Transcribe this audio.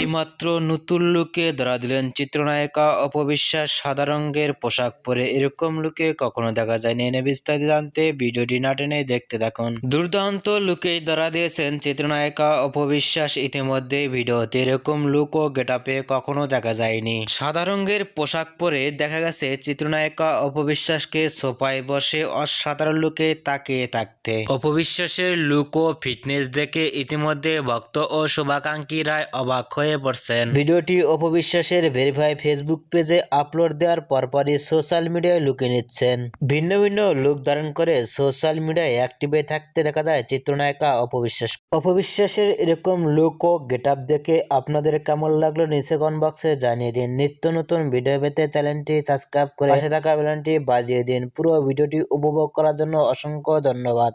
এইমাত্র নতুন লুকে ধরা দিলেন চিত্রনায়িকা অপবিশ্বাস। সাদা রঙের পোশাক পরে এরকম লুকে কখনো দেখা যায়নি। এনে বিস্তারিত জানতে ভিডিওটি না টেনে দেখতে থাকুন। দুর্দান্ত লুকে ধরা দিয়েছেন চিত্রনায়িকা অপবিশ্বাস। ইতিমধ্যে ভিডিওতে এরকম লুক ও গেটআপে কখনো দেখা যায়নি। সাদা রঙের পোশাক পরে দেখা গেছে চিত্রনায়িকা অপবিশ্বাসকে সোফায় বসে অসাধারণ লুকে তাকিয়ে থাকতে। অপবিশ্বাসের লুক ও ফিটনেস দেখে ইতিমধ্যে ভক্ত ও শুভাকাঙ্ক্ষীরা অবাক হয়ে পড়ছেন। ভিডিওটি অপবিশ্বাসের ভেরিফাই ফেসবুক পেজে আপলোড দেওয়ার পরপরই সোশ্যাল মিডিয়ায় লুকে নিচ্ছেন। ভিন্ন ভিন্ন লুক ধারণ করে সোশ্যাল মিডিয়ায় অ্যাক্টিভে থাকতে দেখা যায় চিত্রনায়িকা অপবিশ্বাস। অপবিশ্বাসের এরকম লুক ও গেটআপ দেখে আপনাদের কেমন লাগলো নিচে কমেন্ট বক্সে জানিয়ে দিন। নিত্য নতুন ভিডিও পেতে চ্যানেলটি সাবস্ক্রাইব করে পাশে থাকা বেলটি বাজিয়ে দিন। পুরো ভিডিওটি উপভোগ করার জন্য অসংখ্য ধন্যবাদ।